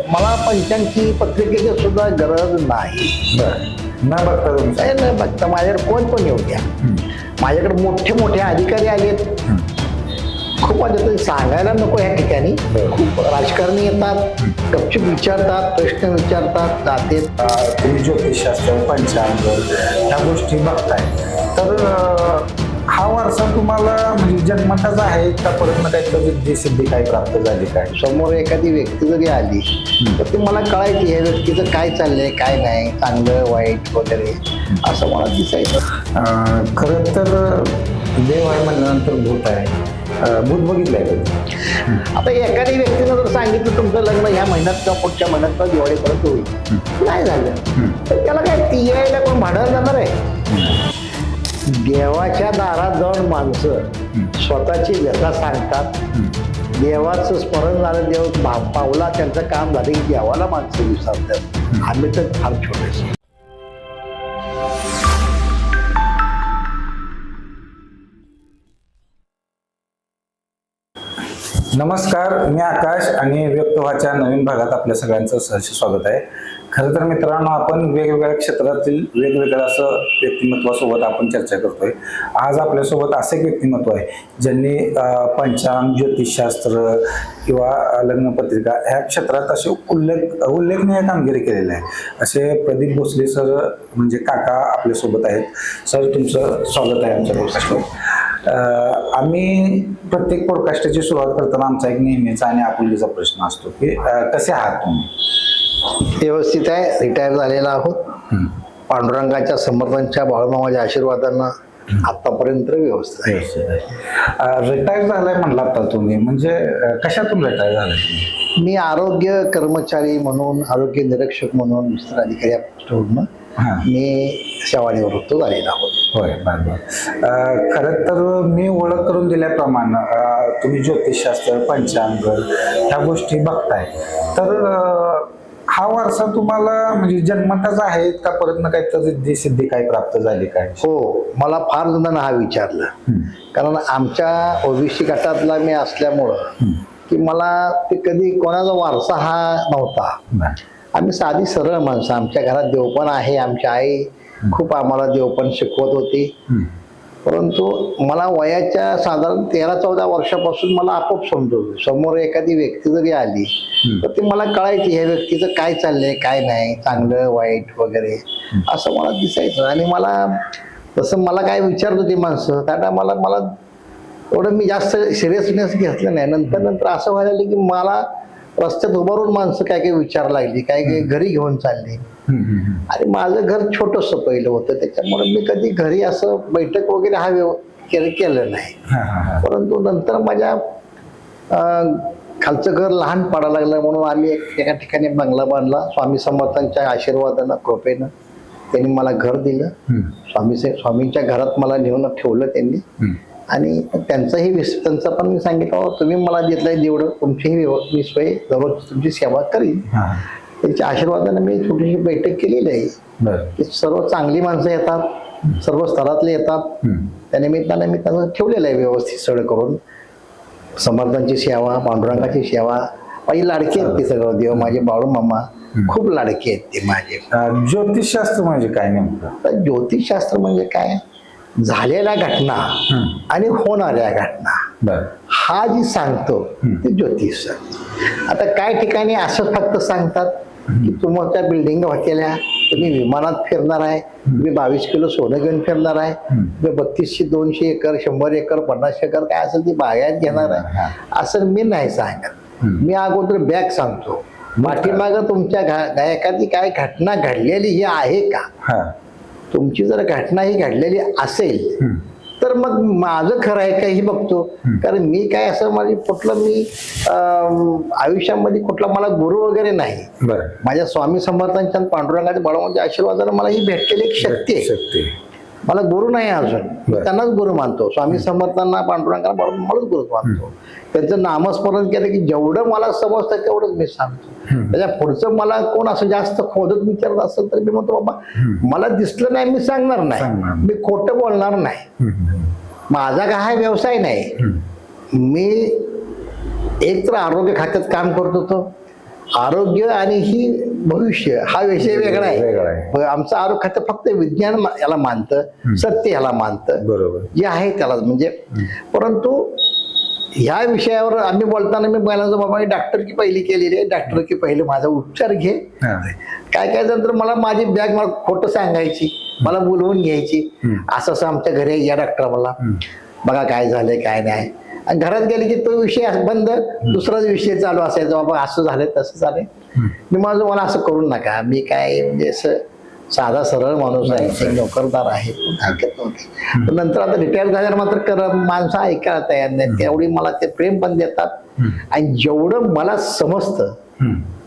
मला पंचांची पत्रिकेची सुद्धा गरज नाही. न बघता तुमचं नाही न बघता माझ्याकडे कोण पण येऊ द्या. माझ्याकडे मोठे मोठे अधिकारी आलेत. खूप आता सांगायला नको ह्या ठिकाणी. खूप राजकारणी येतात, गपचूप विचारतात, प्रश्न विचारतात, जाते. तुम्ही ज्योतिषशास्त्र, पंचांग ह्या गोष्टी बघताय, तर हा वारसा तुम्हाला म्हणजे जन्मताच आहे का परत काही रिद्धी सिद्धी काय प्राप्त झाली काय? समोर एखादी व्यक्ती जरी आली तर ती मला कळायची ह्या व्यक्तीचं काय चाललंय काय नाही, चांगलं वाईट वगैरे असं मला दिसायचं. खरं तर देव आहे म्हणल्यानंतर भूत आहे. भूत बघितलंय का? आता एखादी व्यक्तीनं जर सांगितलं तुमचं लग्न ह्या महिन्यात किंवा पुढच्या महिन्यात किंवा दिवाळीपर्यंत होईल, नाही झालं तर त्याला काय ती यायला कोण भांडायला जाणार आहे? देवाच्या दारात जाऊन माणसं स्वतःची व्यथा सांगतात. देवाचं स्मरण झालं, देव पावला, त्यांचं काम झालं की देवाला माणसं विसरतात. आम्ही तर फार छोटेसे. नमस्कार, मी आकाश आणि व्यक्तव्हाच्या नवीन भागात आपल्या सगळ्यांचं सहर्ष स्वागत आहे. खरं तर मित्रांनो, आपण वेगवेगळ्या क्षेत्रातील वेगवेगळ्या असं व्यक्तिमत्वासोबत आपण चर्चा करतोय. आज आपल्यासोबत असं एक व्यक्तिमत्व आहे ज्यांनी पंचांग, ज्योतिषशास्त्र किंवा लग्नपत्रिका ह्या क्षेत्रात असे उल्लेखनीय कामगिरी केलेली आहे. असे प्रदीप भोसले सर म्हणजे काका आपल्यासोबत आहेत. सर, तुमचं स्वागत आहे आमच्या पॉडकास्टवर. आम्ही प्रत्येक पॉडकास्टची सुरुवात करताना आमचा एक नेहमीचा आणि आपुलकीचा प्रश्न असतो की कसे आहात तुम्ही? व्यवस्थित आहे, रिटायर झालेला आहोत. पांडुरंगाच्या समर्थांच्या बाळूमामाच्या आशीर्वादांना आतापर्यंत व्यवस्थित आहे. रिटायर झालाय म्हणला आता तुम्ही, म्हणजे कशातून रिटायर झालाय तुम्ही? मी आरोग्य कर्मचारी म्हणून, आरोग्य निरीक्षक म्हणून विस्तार अधिकारी या पोस्टवरून मी सेवानिवृत्त झालेला आहोत. होय, बरोबर. खरं तर मी ओळख करून दिल्याप्रमाणे तुम्ही ज्योतिषशास्त्र, पंचांग ह्या गोष्टी बघताय, तर हा वारसा तुम्हाला म्हणजे जन्मताच आहे का परत ना काही रिद्धी सिद्धी काय प्राप्त झाली काय? हो, मला फार जणांना हा विचारलं, कारण आमच्या ओबीसी गटातला मी असल्यामुळं की मला ते कधी कोणाचा वारसा हा नव्हता. आम्ही साधी सरळ माणसं. आमच्या घरात देवपण आहे. आमची आई खूप आम्हाला देवपण शिकवत होती. परंतु मला वयाच्या साधारण 13-14 वर्षापासून मला आपोआप समजवलं, समोर एखादी व्यक्ती जरी आली तर ती मला कळायची ह्या व्यक्तीचं काय चाललंय काय नाही, चांगलं वाईट वगैरे असं मला दिसायचं. आणि मला तसं मला काय विचारत होती माणसं, त्या मला एवढं मी जास्त सिरियसनेस घेतलं नाही. नंतर असं व्हायला लागलं की मला रस्त्यात उभारून माणसं काय काय विचार लागली, काय काय घरी घेऊन चालली. आणि माझं घर छोटंसं पहिलं होतं, त्याच्यामुळे मी कधी घरी असं बैठक वगैरे हा केलं नाही. परंतु नंतर माझ्या खालचं घर लहान पडायला लागलं म्हणून आम्ही एका ठिकाणी बंगला बांधला. स्वामी समर्थांच्या आशीर्वादानं, कृपेनं त्यांनी मला घर दिलं. स्वामींच्या घरात मला नेऊन ठेवलं त्यांनी. आणि त्यांचा पण मी सांगितलं, तुम्ही मला देतलंय जेवढं तुमचीही मी सोय दररोज तुमची सेवा करीन. त्यांच्या आशीर्वादाने मी छोटीशी बैठक केलेली आहे. सर्व चांगली माणसं येतात, सर्व स्तरातले येतात. त्या निमित्ताने मी त्यांना ठेवलेलं आहे व्यवस्थित सगळं करून. समर्थांची सेवा, पांडुरंगाची सेवा. माझी लाडकी आहेत ते सगळं देव, माझे बाळू मामा खूप लाडके आहेत ते माझे. ज्योतिषशास्त्र म्हणजे काय नेमकं? ज्योतिषशास्त्र म्हणजे काय, झालेल्या घटना आणि होणाऱ्या घटना हा जी सांगतो ते ज्योतिष. आता काय ठिकाणी असं फक्त सांगतात की तुमच्या बिल्डिंग होत्याल्या, तुम्ही विमानात फिरणार आहे, तुम्ही 22 किलो सोनं घेऊन फिरणार आहे, तुम्ही 3200-200 एकर 100 एकर 50 एकर काय असेल ती बागायत घेणार आहे, असं मी नाही सांगत. मी अगोदर बॅग सांगतो, पाठीमागं तुमच्या एखादी काय घटना घडलेली ही आहे का. तुमची जर घटना ही घडलेली असेल तर मग माझं खरं आहे का हे बघतो. कारण मी काय असं माझी कुठलं मी आयुष्यामध्ये कुठला मला गुरु वगैरे नाही. माझ्या स्वामी समर्थांच्या पांडुरंगाच्या बाळूमामाच्या आशीर्वादाने मला ही भेटलेली एक शक्ती आहे. मला गुरु नाही अजून, त्यांनाच गुरु मानतो. स्वामी समर्थांना, पांडुरंगांना, बाळूमामालाच गुरु मानतो. त्यांचं नामस्मरण केलं की जेवढं मला समजतं तेवढंच मी सांगतो. त्याच्या पुढचं मला कोण असं जास्त खोदत विचारत असेल तर मी म्हणतो, बाबा मला दिसलं नाही मी सांगणार नाही, मी खोटं बोलणार नाही. माझा काय व्यवसाय नाही. मी एक तर आरोग्य खात्यात काम करत होतो, आरोग्य आणि ही भविष्य हा विषय वेगळा वेगळा आहे. आमचं आरोग्य खातं फक्त विज्ञान याला मानतं, सत्य ह्याला मानतं, बरोबर जे आहे त्याला म्हणजे. परंतु ह्या विषयावर आम्ही बोलताना मी बोलायचं बाबा डॉक्टरकी पहिली केलेली आहे, डॉक्टरकी पहिले माझा उपचार घे. काय काय जण तर मला माझी बॅग मला खोटं सांगायची, मला बोलवून घ्यायची, असं असं आमच्या घरी या डॉक्टर मला बघा काय झालंय काय नाही. आणि घरात गेले की तो विषय बंद, दुसराच विषय चालू असायचा, बाबा असं झालंय तसं झालंय. मी माझं मला असं करू नका, मी काय म्हणजे असं साधा सरळ माणूस आहे, नोकरदार आहे, ऐकत नव्हते. पण नंतर आता रिटायर झाल्यावर मात्र माणसं ऐकायला तयार नाही, तेवढी मला ते प्रेम पण देतात. आणि जेवढं मला समजतं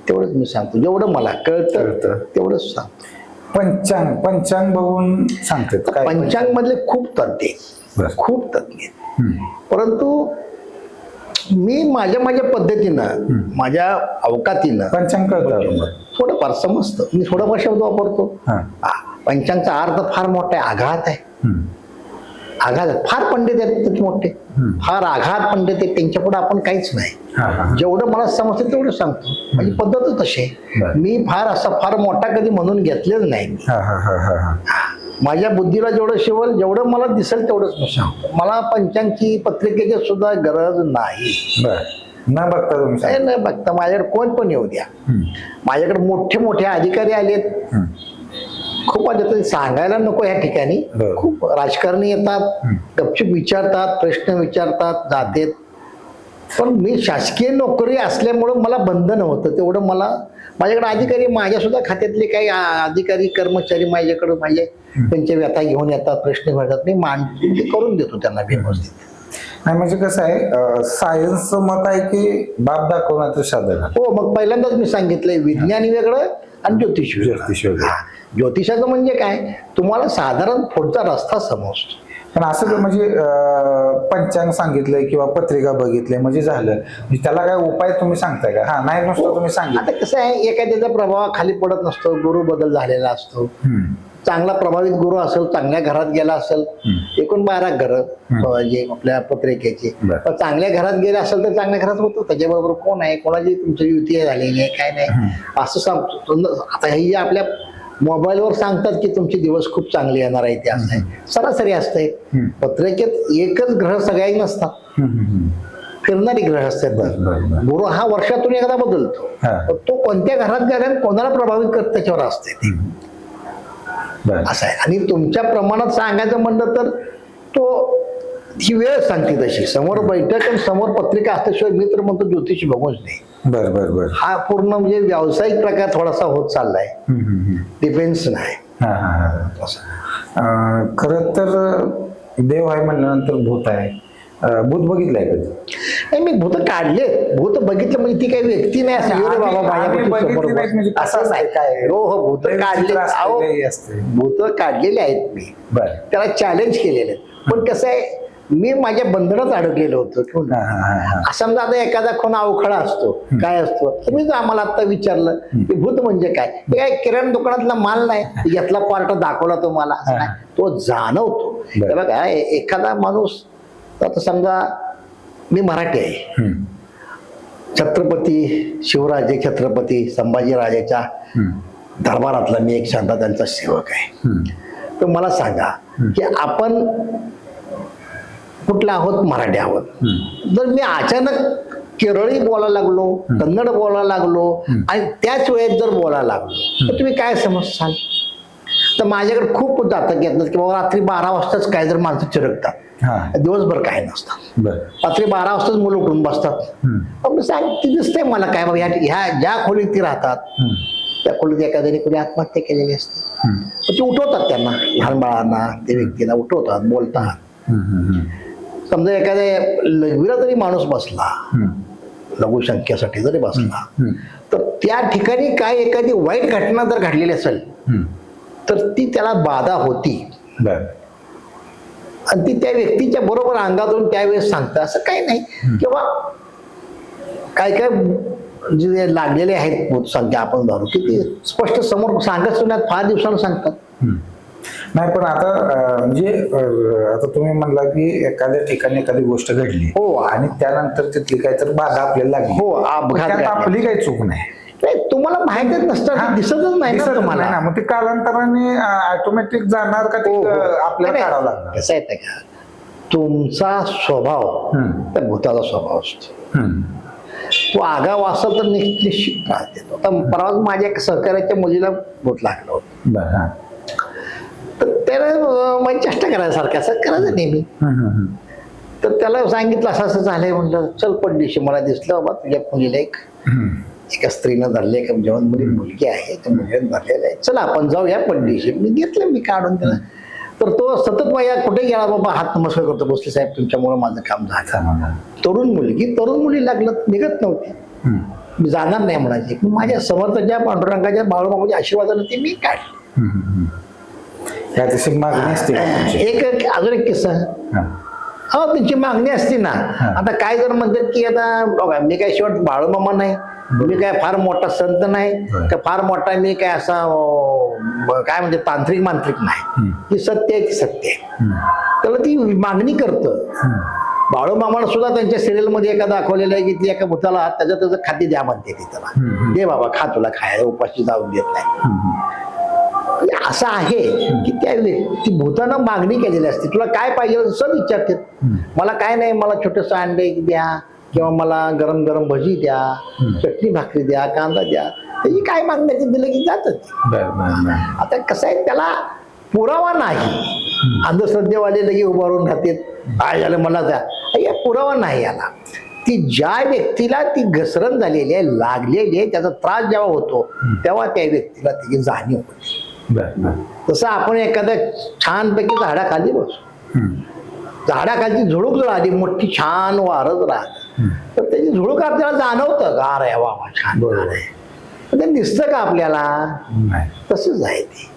तेवढंच मी सांगतो, जेवढं मला कळतं तेवढंच सांगतो. पंचांग बघून सांगतात काय? पंचांग मधले खूप तज्ञ, खूप तज्ञ. परंतु मी माझ्या पद्धतीनं, माझ्या अवकातीनं पंचांग कळतं, थोडंफार समजतं. मी थोडाफार शब्द वापरतो. पंचांगचा अर्थ फार मोठा आहे, आघात आहे. आघात फार पंडित आहेत मोठे, फार आघात पंडित आहेत, त्यांच्या पुढे आपण काहीच नाही. जेवढं मला समजतं तेवढं सांगतो, माझी पद्धतच तशी आहे. मी फार मोठा कधी म्हणून घेतलेलं नाही. माझ्या बुद्धीला जेवढं शिवल, जेवढं मला दिसेल तेवढंच मी सांगतो. मला पंचांगची पत्रिकेची सुद्धा गरज नाही. न बघता तुम्ही न बघता माझ्याकडे कोण पण येऊ द्या. माझ्याकडे मोठे मोठे अधिकारी आलेत, खूप आले, सांगायला नको ह्या ठिकाणी. खूप राजकारणी येतात, गपचूप विचारतात, प्रश्न विचारतात, जातात. पण मी शासकीय नोकरी असल्यामुळं मला बंधन होतं तेवढं. मला माझ्याकडे अधिकारी, माझ्या सुद्धा खात्यातले काही अधिकारी कर्मचारी माझ्याकडे माझे त्यांच्या व्यथा घेऊन येतात, प्रश्न विचारतात, मी मांडते करून देतो त्यांना व्यवस्थित. नाही म्हणजे कसं आहे, सायन्सचं मत आहे की बाप दाखवणार तर साधन. हो, मग पहिल्यांदाच मी सांगितलंय विज्ञान वेगळं आणि ज्योतिष वेगळं. ज्योतिषाचं म्हणजे काय, तुम्हाला साधारण पुढचा रस्ता समजतो. पण असं म्हणजे पंचांग सांगितलंय किंवा पत्रिका बघितली म्हणजे झालं, त्याला काय उपाय तुम्ही सांगताय का? हा, नाही नुसतं तुम्ही सांगितलं. आता कसं आहे, एखाद्याचा प्रभाव खाली पडत नसतो, गुरु बदल झालेला असतो. चांगला प्रभावित गुरु असेल, चांगल्या घरात गेला असेल, एकूण 12 घरं जे आपल्या पत्रिकेची, चांगल्या घरात गेले असेल तर चांगल्या घरात होतो. त्याच्याबरोबर कोण आहे, कोणाची तुमची युती झालेली आहे काय नाही असं सांगतो. आता हे आपल्या मोबाईलवर सांगतात की तुमचे दिवस खूप चांगले येणार आहे, ते असं आहे, सरासरी असतंय. पत्रिकेत एकच ग्रह सगळ्याही नसतात, फिरणारी ग्रह असतात. गुरु हा वर्षातून एकदा बदलतो, तो कोणत्या घरात गेला कोणाला प्रभावित करत त्याच्यावर असते ते, असं आहे. आणि तुमच्या प्रमाणात सांगायचं म्हणलं तर तो ही वेळ सांगते तशी, समोर बैठक आणि समोर पत्रिका असल्याशिवाय मी तर म्हणतो ज्योतिषी बघूच नाही. बर हा पूर्ण म्हणजे व्यावसायिक प्रकार थोडासा होत चाललाय, डिफेन्स नाही. खरं तर देव आहे म्हणल्यानंतर भूत आहे. भूत बघितलंय कधी? नाही, मी भूत काढले, भूत बघितलं म्हणजे ती काही व्यक्ती नाही असं बाबा माझ्या असं नाही काय. हो, भूत काढले, भूत काढलेले आहेत मी, त्याला चॅलेंज केलेले. पण कसं आहे, मी माझ्या बंधनात अडकलेलो होतो. समजा आता एखादा कोण अवखळा असतो, काय असतो, तुम्ही आम्हाला आता विचारलं की भूत म्हणजे काय, ते काय किराणा दुकानातला माल नाही, यातला पार्ट दाखवला तुम्हाला, तो जाणवतो. बघा, एखादा माणूस, आता समजा मी मराठी आहे, छत्रपती शिवराजे छत्रपती संभाजीराजेच्या दरबारातला मी एक शांता त्यांचा सेवक आहे. तर मला सांगा की आपण कुठला आहोत, मराठी आहोत. जर मी अचानक केरळी बोलायला लागलो, कन्नड बोलायला लागलो आणि त्याच वेळेत जर बोलायला लागलो तर तुम्ही काय समजसाल? तर माझ्याकडे खूप जातक येतात की बाबा रात्री 12 वाजताच काय जर माणसं चिरकतात, दिवसभर काय नसतात, रात्री 12 वाजताच मुलं उठून बसतात. ती दिसतंय मला काय बाबा, ह्या ज्या खोलीत ती राहतात त्या खोलीत एखाद्याने कोणी आत्महत्या केलेली असते, ते उठवतात त्यांना, लहान बाळांना, त्या व्यक्तीला उठवतात, बोलतात. समजा एखाद्या लघवीला जरी माणूस बसला, लघुसंख्येसाठी जरी बसला, तर त्या ठिकाणी काय एखादी वाईट घटना जर घडलेली असेल तर ती त्याला बाधा होती आणि ती त्या व्यक्तीच्या बरोबर अंगातून त्यावेळेस सांगतं. असं काही नाही किंवा काय काय जे लागलेले आहेत भूत संख्या आपण धरू की ते स्पष्ट समोर सांगत सुद्धा फार दिवसांना सांगतात. नाही, पण आता म्हणजे आता तुम्ही म्हणला की एखाद्या ठिकाणी एखादी गोष्ट घडली, हो, आणि त्यानंतर तिथली काहीतरी बाधा आपल्याला लागली, हो, अपघात, आपली काही चूक नाही. नाही, तुम्हाला माहितच नसतं, ते दिसतच नाही ना दिसतच तुम्हाला. नाही ना. मग ते कालांतराने ऑटोमॅटिक जाणार का ते हो, हो. आपल्याला नाही, काढावं लागणार? कसं आहे का, तुमचा स्वभाव त्या भूताचा स्वभाव असतो. तो आगाव असेल तर निश्चित त्रास देतो. आता परवाच माझ्या एक सहकार्याच्या मुलीला भूत लागलं होतं. बरं. तर त्याला माझी चेष्टा करायसारखं असं करायचं नेहमी. तर त्याला सांगितलं असं असं झालंय, म्हणलं चल पडदिशी मला दिसलं बाबा तुझ्या मुलीला एका स्त्रीनं धरले, का जेव्हा मुलगी आहे त्या मुलीने धरलेलं आहे, चला आपण जाऊया पडदिशी. मी घेतलं, मी काढून त्याला. तर तो सतत माझ्या कुठे गेला बाबा, हात नमस्कार करतो, बसले साहेब तुमच्यामुळे माझं काम झालं. तरुण मुली लागलं, निघत नव्हती. मी जाणार नाही म्हणायची. माझ्या समर्थाच्या पांडुरंगाच्या बाळूमामाच्या आशीर्वादाने ते मी काढले. मागणी असते एक अजून एक किस्सा. हो, त्यांची मागणी असते ना. आता काय जर म्हणतात की आता बघा, मी काय शेवट बाळूमामा नाही, मी काय फार मोठा संत नाही, का फार मोठा मी काय असा काय म्हणजे तांत्रिक मांत्रिक नाही. ही सत्य आहे, ती सत्य आहे. त्याला ती मागणी करतं. बाळूमामाला सुद्धा त्यांच्या सिरियल मध्ये एका दाखवलेलं आहे की ती एका भूताला त्याचं खाद्य द्या म्हणते ती त्याला, दे बाबा खा, तुला खायला उपाशी जाऊन देत नाही. असं आहे की त्या व्यक्ती भूतानं मागणी केलेली असते, तुला काय पाहिजे असं विचारते. मला काय नाही, मला छोटंसं अंडे द्या, किंवा मला गरम गरम भजी द्या, चटणी भाकरी द्या, कांदा द्या. त्याची काय मागण्याचं दिलं की जातात. आता कसं आहे, त्याला पुरावा नाही. अंधश्रद्धेवाले लगे उभारून राहतात, काय झालं मला द्या, पुरावा नाही याला. ती ज्या व्यक्तीला ती घसरण झालेली आहे, लागलेली आहे, त्याचा त्रास जेव्हा होतो तेव्हा त्या व्यक्तीला त्याची जाणीव होते. तसं आपण एखाद्या छानपैकी झाडाखाली बसू, झाडाखाली झुळूक जर आली मोठी, छान वारच राहत, तर त्याची झुळूक आपल्याला जाणवतं, गार आहे वा छान आहे, पण ते दिसतं का आपल्याला? तसंच आहे ते.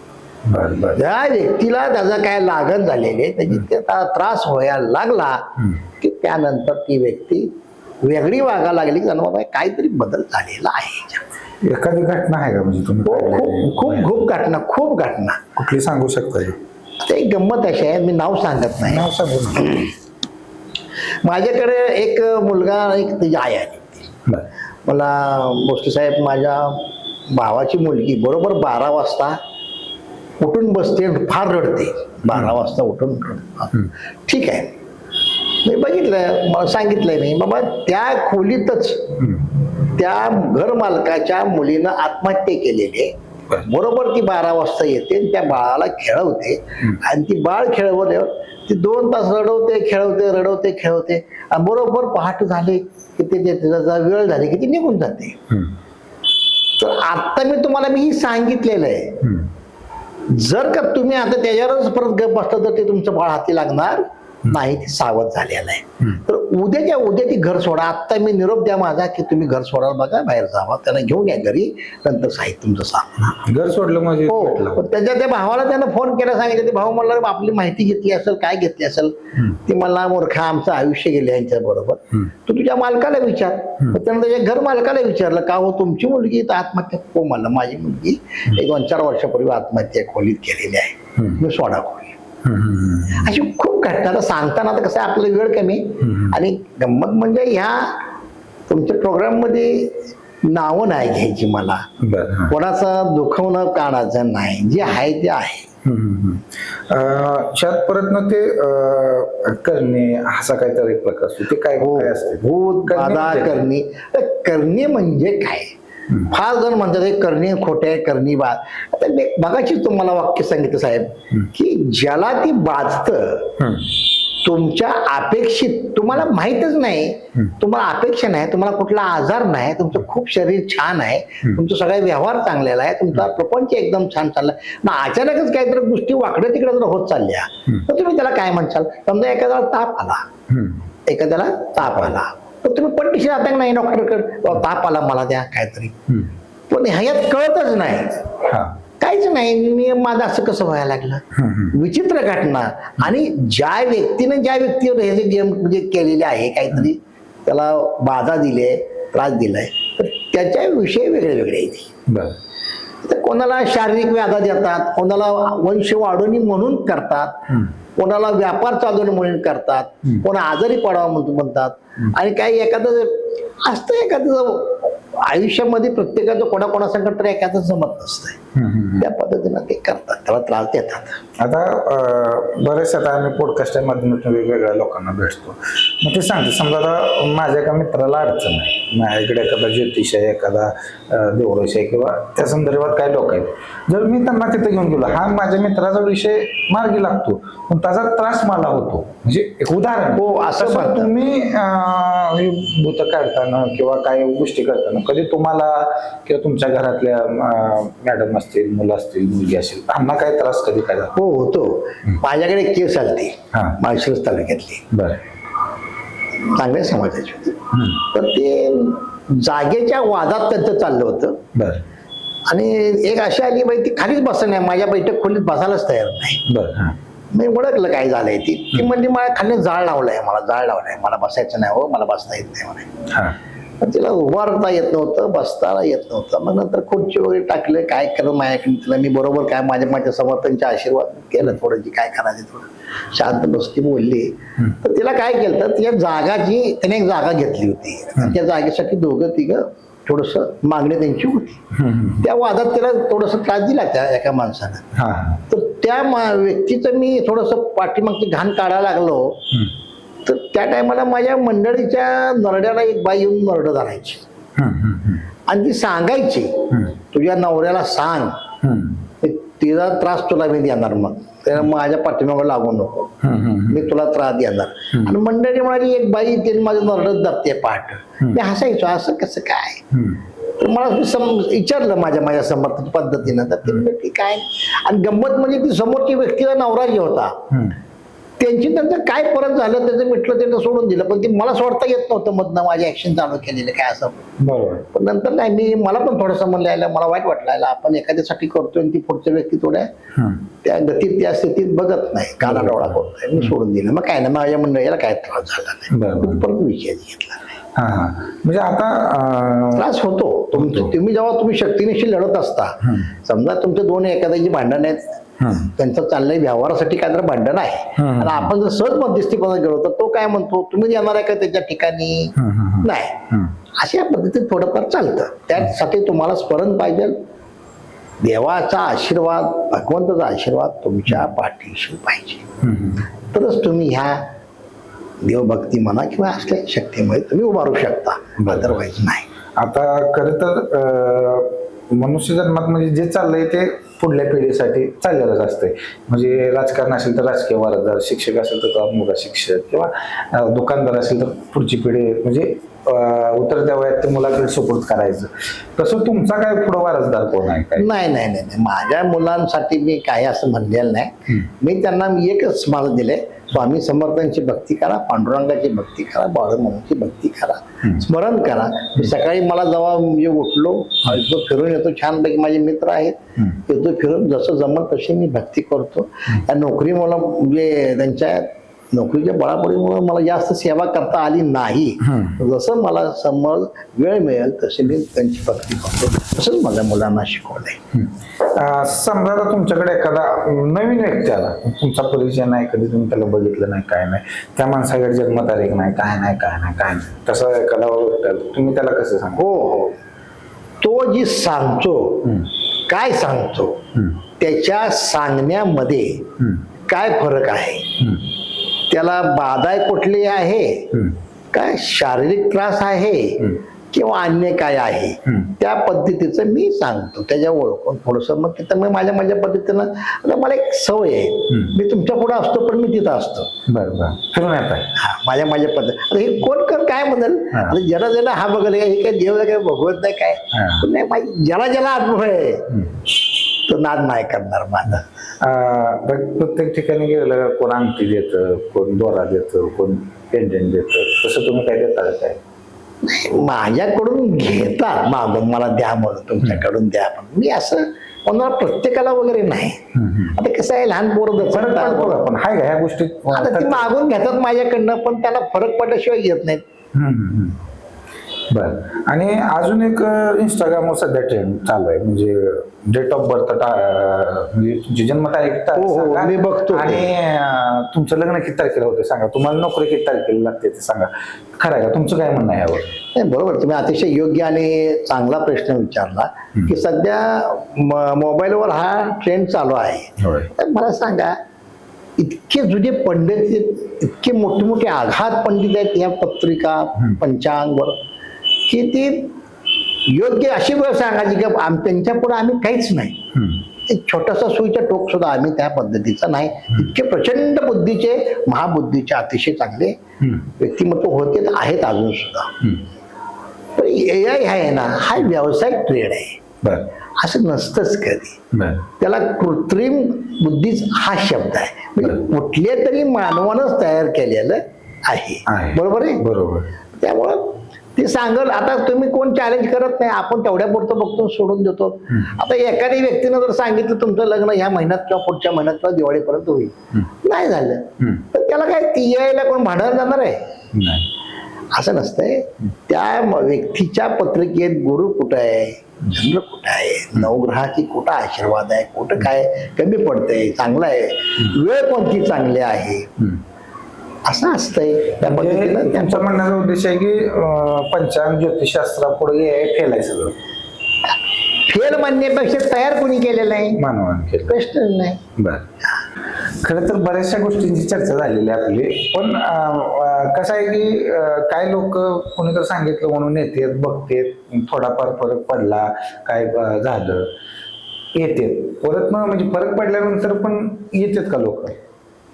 ज्या व्यक्तीला त्याचा काय लागण झालेली आहे, त्याची त्याचा त्रास व्हायला लागला की त्यानंतर ती व्यक्ती वेगळी वागायला लागली की बाबा काहीतरी बदल झालेला आहे. एखादी घटना आहे का म्हणजे तुम्ही? खूप घटना कुठली सांगू शकता? ते गंमत अशी आहे, मी नाव सांगत नाही. नाव सांगू. माझ्याकडे एक मुलगा, एक त्याची आई आली. मला मोस्टी साहेब, माझ्या भावाची मुलगी बरोबर 12 वाजता उठून बसते, फार रडते. 12 वाजता उठून ठीक आहे, मी बघितलं, मला सांगितलंय मी बाबा त्या खोलीतच त्या घर मालकाच्या मुलीनं आत्महत्या केलेली आहे. बरोबर ती 12 वाजता येते, त्या बाळाला खेळवते, आणि ती बाळ खेळवल्यावर ती 2 तास खेळवते आणि बरोबर पहाटे झाले की त्याचा वेळ झाले की ती निघून जाते. तर आता मी तुम्हाला सांगितलेलं आहे, जर का तुम्ही आता त्याच्यावरच परत गप बसलं तर ते तुमचं बाळ हाती लागणार नाही, ते सावध झालेलं आहे. तर उद्या ती घर सोडा. आता मी निरोप द्या माझा की तुम्ही घर सोडाल, बघा बाहेर जावा, त्यांना घेऊन या घरी, नंतर साहित्य तुमचं सांगा. घर सोडलं म्हणजे? हो. त्याच्या त्या भावाला त्यानं फोन केला, सांगितलं. ते भाऊ मला आपली माहिती घेतली असेल, काय घेतली असेल ती, मला मूर्खा आमचं आयुष्य गेले यांच्या बरोबर, तू तुझ्या मालकाला विचार. त्यानं त्याच्या घर मालकाला विचारलं, का हो तुमची मुलगी तर आत्महत्या? हो म्हणलं, माझी मुलगी 1-4 वर्षापूर्वी आत्महत्या खोलीत केलेली आहे, मी सोडा खोली. अशी खूप घटना सांगताना आता कसं आपलं वेळ कमी, आणि गंमत म्हणजे ह्या तुमच्या प्रोग्राम मध्ये नावं नाही घ्यायची, मला कोणाचं दुखवणं काढायचं नाही, जे आहे ते आहे. शात परत ना ते करणे असा काहीतरी एक प्रकार असतो, ते काय असते? भूत बाधा करणे म्हणजे काय? फार जण म्हणतात करणे खोटे, करणी बाद. आता बघाची तुम्हाला वाक्य सांगितलं साहेब, की ज्याला ती बाधतं, तुमच्या अपेक्षित, तुम्हाला माहितच नाही, तुम्हाला अपेक्षा नाही, तुम्हाला कुठला आजार नाही, तुमचं खूप शरीर छान आहे, तुमचा सगळा व्यवहार चांगलेला आहे, तुमचा प्रपंच एकदम छान चाललाय ना, अचानकच काहीतरी गोष्टी वाकडे तिकडे जर होत चालल्या तर तुम्ही त्याला काय म्हणसाल? समजा एखाद्याला ताप आला, तर तुम्ही पटदिशी जाता नाही डॉक्टरकडे, ताप आला मला द्या काहीतरी, पण ह्यात कळतच नाही, काहीच नाही, मी माझं असं कसं व्हायला लागलं. विचित्र घटना. आणि ज्या व्यक्तीवर हे जे गेम म्हणजे केलेले आहे, काहीतरी त्याला बाधा दिले, त्रास दिलाय, तर त्याच्या विषय वेगळे आहेत. तर कोणाला शारीरिक व्याधा देतात, कोणाला वंश वाढवणी म्हणून करतात, कोणाला व्यापार चालवणे म्हणून करतात, कोणा आजारी पडावं म्हणतात, आणि काही एखादं असतं एखादं आयुष्यामध्ये प्रत्येकाचं कोणाकोणासंकट तरी एखादं जमत नसतंय. त्या पद्धतीनं ते करतात, त्याला त्रास देतात. आता बरेच आता आम्ही पॉडकास्टच्या माध्यमातून वेगवेगळ्या लोकांना भेटतो. मग ते सांगते, समजा आता माझ्या एका मित्राला अडचण आहे, माझ्याकडे एखादा ज्योतिष आहे, एखादा देवळश आहे किंवा त्या संदर्भात काही लोक आहेत. जर मी त्यांना तिथे घेऊन गेलो, हा माझ्या मित्राचा विषय मार्गी लागतो पण त्याचा त्रास मला होतो, म्हणजे एक उदाहरण. हो, असं तुम्ही भूत काढताना किंवा काही गोष्टी करताना कधी तुम्हाला किंवा तुमच्या घरातल्या मॅडम असतील, मुलं असतील, मुलगी असेल, त्यांना काही त्रास कधी काय झाला? हो, होतो. माझ्याकडे एक केस आलती माळशिरस तालुक्यातली, बरं, चांगल्या समाजाची होती. तर ते जागेच्या वादात त्यांचं चाललं होतं. बरं. आणि एक अशी आली बाई, ती खालीच बसत नाही, माझ्या बैठक खोलीत बसायलाच तयार नाही. बरं. मी ओळखलं काय झालंय. ती म्हणली मला खाली जाळ लावलाय, मला बसायचं नाही, हो मला बसता येत नाही म्हणे. पण तिला उभारता येत नव्हतं, बसता येत नव्हतं. मग नंतर खुर्ची वगैरे टाकले, काय करत माझ्याकडे तिला मी बरोबर काय माझ्या समर्थांच्या आशीर्वाद केलं थोडं, जी काय करायचं थोडं शांत बसती बोलली. तर तिला काय केलं, तर तिच्या जागाची त्याने एक जागा घेतली होती. त्या जागेसाठी दोघं तिघं थोडस मागणी त्यांची होती. त्या वादात तिला थोडस त्रास दिला त्या एका माणसानं. तर त्या व्यक्तीचं मी थोडस पाठीमागची घाण काढायला लागलो. तर त्या टायमाला माझ्या मंडळीच्या नरड्याला एक बाई येऊन नरड धरायची आणि ती सांगायची, तुझ्या नवऱ्याला सांग, तिचा त्रास तुला मी देणार, मग त्याला माझ्या पाठीमागं लागू नको, मी तुला त्रास देणार. आणि मंडळी म्हणाली, एक बाई तिने माझं नरडच धरते पाठ. मी हसायचो, असं कसं काय. तर मला विचारलं माझ्या समर्थन पद्धतीनं. तर ते म्हणजे काय. आणि गंमत म्हणजे ती समोरची व्यक्तीला नवरा जे होता, त्यांचं काय परत झालं त्याचं मिटलं, त्यानं सोडून दिलं. पण ते मला सोडता येत नव्हतं मधनं, माझे ऍक्शन चालू केलेले काय असं. बरोबर. पण नंतर नाही, मला पण थोडंसं म्हणलं यायला, मला वाईट वाटलं, आपण एखाद्यासाठी करतोय आणि ती पुढच्या व्यक्ती थोड्या त्या गतीत त्या स्थितीत बघत नाही, कानाडोळा करतोय. मी सोडून दिलं. मग काय ना, माझ्या मंडळीला काय त्रास झाला नाही, परत विषय घेतला नाही. म्हणजे आता त्रास होतो तुम्ही जेव्हा तुम्ही शक्तीनिशी लढत असता. समजा तुमचे दोन एखाद्याची भांडण आहेत, त्यांचं चाललंय व्यवहारासाठी काय तर भांडण आहे, आणि आपण जर सहज मध्यस्थीपणा गेलो तर तो काय म्हणतो, तुम्ही येणार आहे का त्याच्या ठिकाणी, नाही, अशा पद्धतीत थोडंफार चालतं. त्यासाठी तुम्हाला स्मरण पाहिजे, देवाचा आशीर्वाद, भगवंताचा आशीर्वाद तुमच्या पाठीशी पाहिजे, तरच तुम्ही ह्या देवभक्ती म्हणा किंवा असल्या शक्तीमुळे तुम्ही उभारू शकता, अदरवाईज नाही. आता खरं तर मनुष्य जन्मात म्हणजे जे चाललंय ते पुढल्या पिढीसाठी चाललेलंच असतंय. म्हणजे राजकारण असेल तर राजकीय वारसदार, शिक्षक असेल तर मुलगा शिक्षक, किंवा दुकानदार असेल तर पुढची पिढी म्हणजे उतरत्या वयात ते मुलाकडे सुपूर्द करायचं. तसं तुमचा काय पुढं वारसदार कोण आहे काय? नाही, माझ्या मुलांसाठी मी काही असं म्हणलेलं नाही. मी त्यांना एकच मला दिले, स्वामी समर्थांची भक्ती करा, पांडुरंगाची भक्ती करा, बाळूमामाची भक्ती करा, स्मरण करा. सकाळी मला जेव्हा म्हणजे उठलो, फिरून येतो, छानपैकी माझे मित्र आहेत, येतो फिरून, जसं जमल तशी मी भक्ती करतो. त्या नोकरी मला म्हणजे त्यांच्या नोकरीच्या बळाबळीमुळे मला जास्त सेवा करता आली नाही. जसं मला समज वेळ मिळेल तशी मी त्यांची भक्ती करतो, तसंच माझ्या मुलांना शिकवलंय. समजा तुमच्याकडे एखादा नवीन व्यक्ती आला, तुमचा परिचय नाही, कधी तुम्ही त्याला बघितलं नाही, काय नाही, त्या माणसाकडे जन्मतारीख नाही, काय नाही, तसं एखादा तुम्ही त्याला कसं सांग? हो, तो जी सांगतो, काय सांगतो, त्याच्या सांगण्यामध्ये काय फरक आहे, त्याला बाधा कुठली आहे, काय शारीरिक त्रास आहे किंवा अन्य काय आहे, त्या पद्धतीचं मी सांगतो. त्याच्या ओळखून थोडंसं मग तिथं मी माझ्या पद्धतीनं, आता मला एक सवय आहे, मी तुमच्या पुढे असतो पण मी तिथं असतो. बरोबर, फिरून येत आहे. माझ्या पद्धत. आता हे कोण कर काय म्हणेल, ज्याला हा बघल हे काय देव काय भगवत नाही काय, नाही, ज्याला अनुभव आहे तो नाद नाही करणार माझा. प्रत्येक ठिकाणी गेलं, कोण अंगठी देतं, कोण दोरा देतं, कोण पेंडेंट देतं, तसं तुम्ही काय देता काय? माझ्याकडून घेतात मागून, मला द्या म्हणून, तुमच्याकडून द्या म्हणून. मी असं कोणाला प्रत्येकाला वगैरे नाही. आता कसं आहे, लहान पोरं पण हाय का ह्या गोष्टी, आता ती मागून घेतात माझ्याकडनं, पण त्याला फरक पडल्याशिवाय घेत नाहीत. बर. आणि अजून एक इंस्टाग्रामवर सध्या ट्रेंड चालू आहे, म्हणजे डेट ऑफ बर्थ, म्हणजे तुमची जन्मतारीख सांगा. मी बघतो. आणि तुमचं लग्न किती तारखेला होतं सांगा, तुम्हाला नोकरी किती तारखेला लागते ते सांगा. खरं आहे का? तुमचं काय म्हणणं आहे यावर? नाही, बरोबर, तुम्ही अतिशय योग्य आणि चांगला प्रश्न विचारला की सध्या मोबाईलवर हा ट्रेंड चालू आहे. तर मला सांगा, इतके जुने पंडित, इतके मोठे मोठे आघात पंडित आहेत या पत्रिका पंचांगवर, की ती योग्य अशी वेळ सांगायची की त्यांच्या पुढे आम्ही काहीच नाही. एक छोटासा सुईचा टोक सुद्धा आम्ही त्या पद्धतीचा नाही. इतके प्रचंड बुद्धीचे, महाबुद्धीचे, अतिशय चांगले व्यक्तिमत्व होते, आहेत अजून सुद्धा. पण AI आहे ना, हा व्यावसायिक ट्रेड आहे. असं नसतंच कधी. त्याला कृत्रिम बुद्धीच हा शब्द आहे. म्हणजे कुठल्या तरी मानवानंच तयार केलेलं आहे. बरोबर आहे. बरोबर. त्यामुळं ते सांगल. आता तुम्ही कोण चॅलेंज करत नाही, आपण तेवढ्यापुरतं बघतो, सोडून देतो. आता एखाद्या व्यक्तीनं जर सांगितलं तुमचं लग्न ह्या महिन्यात किंवा पुढच्या महिन्यात किंवा दिवाळीपर्यंत होईल, नाही झालं तर त्याला काय AI कोण भांडायला जाणार आहे? असं नसतंय. त्या व्यक्तीच्या पत्रिकेत गुरु कुठं आहे, चंद्र कुठं आहे, नवग्रहाची कुठं आशीर्वाद आहे, कुठं काय कमी पडतंय, चांगलं आहे, वेळ कोणती चांगली आहे, असं असतंय. त्या पद्धतीनं त्यांचा म्हणण्याचा उद्देश आहे की पंचांग ज्योतिषशास्त्रापुढे फेल आहे सगळं. फेल म्हणण्यापेक्षा तयार कोणी केलेलं आहे? मानवाने केलं. प्रश्न नाही. बर. खरं तर बऱ्याचशा गोष्टींची चर्चा झालेली आहे आपली, पण कसं आहे की काय लोक कोणी तर सांगितलं म्हणून येतात, बघतेत, थोडाफार फरक पडला, काय झालं, येतात परत. म्हणजे फरक पडल्यानंतर पण येतात का लोक?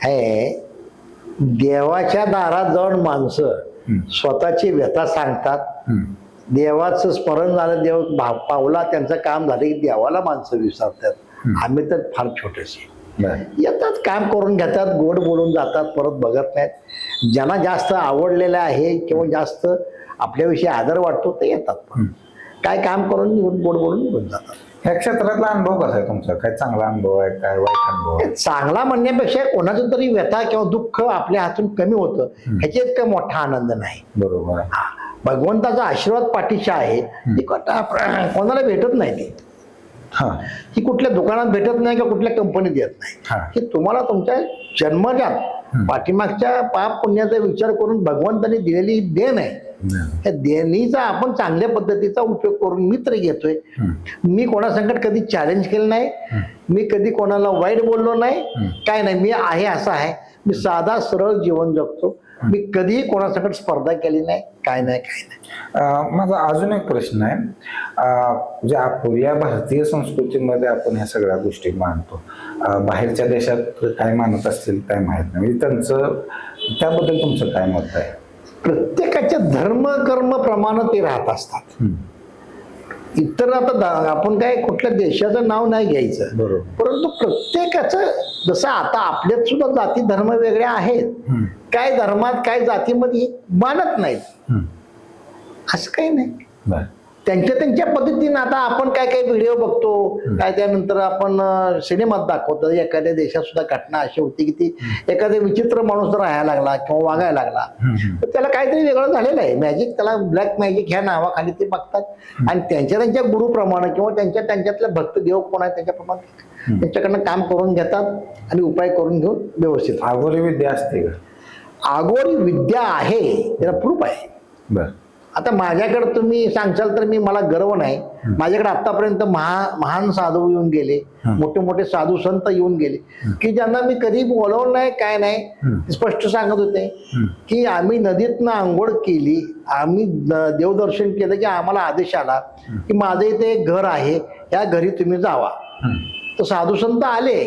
हे देवाच्या दारात जाऊन माणसं स्वतःची व्यथा सांगतात. देवाचं स्मरण झालं, देव पावला, त्यांचं काम झालं की देवाला माणसं विसरतात. आम्ही तर फार छोटेसे येतात, काम करून घेतात, गोड बोलून जातात, परत बघत नाहीत. ज्यांना जास्त आवडलेलं आहे किंवा जास्त आपल्याविषयी आदर वाटतो ते येतात, काय काम करून निघून गोड बोलून निघून जातात. ह्या क्षेत्रातला अनुभव कसा आहे तुमचा? काय चांगला अनुभव आहे, काय वाईट अनुभव आहे? चांगला म्हणण्यापेक्षा कोणाचं तरी व्यथा किंवा दुःख आपल्या हातून कमी होतं, ह्याच्यात काही मोठा आनंद नाही. बरोबर. भगवंताचा आशीर्वाद पाठीशी आहे, ती कोणाला भेटत नाही. ती ही कुठल्या दुकानात भेटत नाही किंवा कुठल्या कंपनीत येत नाही. की तुम्हाला तुमच्या जन्मजात पाठीमागच्या पाप पुण्याचा विचार करून भगवंताने दिलेली देण आहे. त्या देणीचा आपण चांगल्या पद्धतीचा उपयोग करून मी तरी घेतोय. मी कोणासंकट कधी चॅलेंज केलं नाही, मी कधी कोणाला वाईट बोललो नाही, काय नाही. मी आहे असं आहे, मी साधा सरळ जीवन जगतो. मी कधीही कोणासंकट स्पर्धा केली नाही, काय नाही, काय नाही. माझा अजून एक प्रश्न आहे, म्हणजे आपण या भारतीय संस्कृतीमध्ये आपण ह्या सगळ्या गोष्टी मानतो, बाहेरच्या देशात काय मानत असतील काय माहित नाही, म्हणजे त्यांचं त्याबद्दल तुमचं काय मत आहे? प्रत्येकाच्या धर्म कर्म प्रमाणे ते राहत असतात. इतर आता आपण काय कुठल्या देशाचं नाव नाही घ्यायचं, परंतु प्रत्येकाचं जसं आता आपल्यात सुद्धा जाती धर्म वेगळ्या आहेत. काय धर्मात काय जातीमध्ये मानत नाहीत, असं काही नाही. त्यांच्या पद्धतीने आता आपण काय काय व्हिडिओ बघतो, काय त्यानंतर आपण सिनेमात दाखवतो. एखाद्या देशात सुद्धा घटना अशी होती की ती एखाद्या विचित्र माणूस राहायला लागला किंवा वागायला लागला, तर त्याला काहीतरी वेगळं झालेलं आहे. मॅजिक, त्याला ब्लॅक मॅजिक ह्या नावाखाली ते बघतात आणि त्यांच्या गुरुप्रमाणे किंवा त्यांच्यातल्या भक्त देव कोण आहे त्याच्याप्रमाणे त्यांच्याकडनं काम करून घेतात आणि उपाय करून घेऊन व्यवस्थित. आगोरी विद्या असते का? आगोरी विद्या आहे, त्याला प्रूफ आहे. आता माझ्याकडे तुम्ही सांगशाल तर मला गर्व नाही, माझ्याकडे आतापर्यंत महान साधू येऊन गेले, मोठे मोठे साधू संत येऊन गेले की ज्यांना मी कधी बोलवलं नाही, काय नाही. स्पष्ट सांगत होते की आम्ही नदीतनं आंघोळ केली, आम्ही देवदर्शन केलं की आम्हाला आदेश आला की माझं इथे एक घर आहे, या घरी तुम्ही जावा. तर साधू संत आले,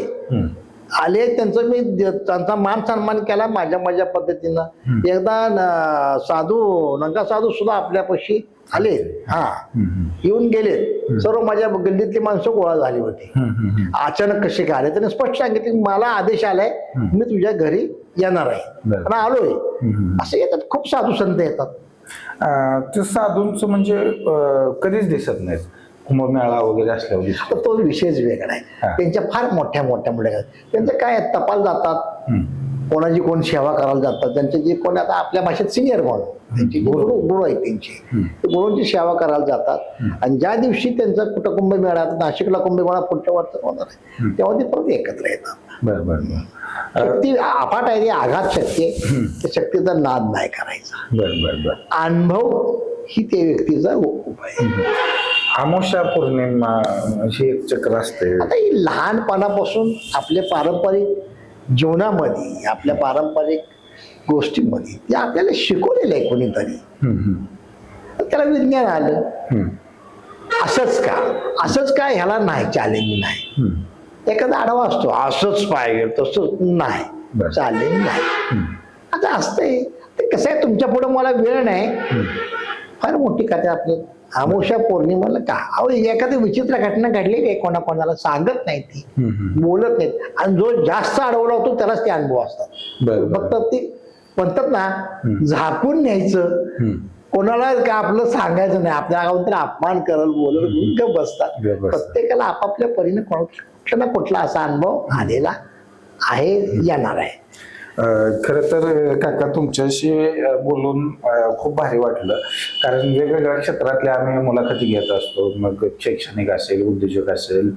त्यांचं मी त्यांचा मान सन्मान केला माझ्या पद्धतीनं. एकदा नंगा साधू सुद्धा आपल्यापाशी आले, येऊन गेले. सर्व माझ्या गल्लीतली माणसं गोळा झाली होती. अचानक कसे काय आले? त्याने स्पष्ट सांगितले मला आदेश आलाय, मी तुझ्या घरी येणार आहे आणि आलोय. असे येतात, खूप साधू संत येतात. ते साधूंचं म्हणजे कधीच दिसत नाहीत. कुंभमेळा वगैरे असल्यावर तो विषयच वेगळा आहे. त्यांच्या फार मोठ्या त्यांचं काय टपाल जातात, कोणाची कोण सेवा करायला जातात, त्यांचे जे कोण आता आपल्या भाषेत सिनियर म्हणून त्यांचे जे गुरु आहेत त्यांचे, ते गुरुंची सेवा करायला जातात. आणि ज्या दिवशी त्यांचा कुठं कुंभमेळा, नाशिकला कुंभमेळा पुढच्या वर्षात होणार आहे, तेव्हा ते परत एकत्र येतात. बरं बरं बरं शक्ती अफाट आहे, ती आघात शक्ती आहे, त्या शक्तीचा नाद नाही करायचा. बरं बरं बरं. अनुभव ही त्या व्यक्तीचा उपाय आहे. अमावस्या पौर्णिमा अशी एक चक्र असते. आता ही लहानपणापासून आपल्या पारंपरिक जीवनामध्ये, आपल्या पारंपरिक गोष्टींमध्ये ते आपल्याला शिकवलेलं आहे कोणीतरी. त्याला विज्ञान आलं. असंच का ह्याला नाही, चॅलेंज नाही. एखादा आडवा असतो, असंच पाहिजे तसंच नाही, चॅलेंज नाही. आता असतंय ते कसं आहे, तुमच्या पुढे मला वेळ नाही, फार मोठी कथा आपली अमावस्या पौर्णिमाला का अहो एखादी विचित्र घटना घडलेली आहे, कोणाकोणाला सांगत नाही, ती बोलत नाहीत. आणि जो जास्त अडवला होतो त्यालाच ते अनुभव असतात. फक्त ते म्हणतात ना, झाकून न्यायचं, कोणाला का आपलं सांगायचं नाही, आपल्या गावात तर अपमान करल, बोलल, गप्प बसतात. प्रत्येकाला आपापल्या परीने कुठला ना कुठला असा अनुभव आलेला आहे, येणार आहे. खरं तर काका तुमच्याशी बोलून खूप भारी वाटलं, कारण वेगवेगळ्या क्षेत्रातले आम्ही मुलाखती घेत असतो. मग शैक्षणिक असेल, उद्योजक असेल,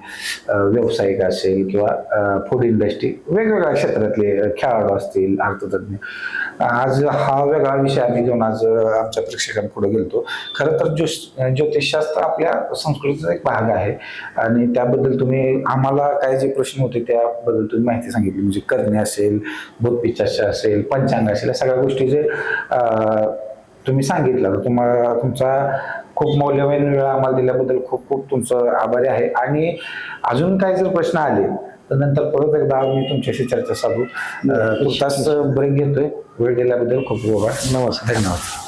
व्यावसायिक असेल किंवा फूड इंडस्ट्री, वेगवेगळ्या क्षेत्रातले खेळाडू असतील, अर्थतज्ञ. आज हा वेगळा विषय आम्ही घेऊन आज आमच्या प्रेक्षकांपुढे गेलतो. खरं तर ज्योतिषशास्त्र आपल्या संस्कृतीचा एक भाग आहे आणि त्याबद्दल तुम्ही आम्हाला काय जे प्रश्न होते त्याबद्दल तुम्ही माहिती सांगितली. म्हणजे करणे असेल, भूतपिशाच असेल, पंचांग असेल, या सगळ्या गोष्टी जे तुम्ही सांगितलं. तुमचा खूप मौल्यवान वेळ आम्हाला दिल्याबद्दल खूप खूप तुमचं आभारी आहे. आणि अजून काही जर प्रश्न आले तर नंतर परत एकदा मी तुमच्याशी चर्चा साधू. तुर्तास ब्रेक घेतोय. वेळ दिल्याबद्दल खूप खूप आभार. नमस्कार. धन्यवाद.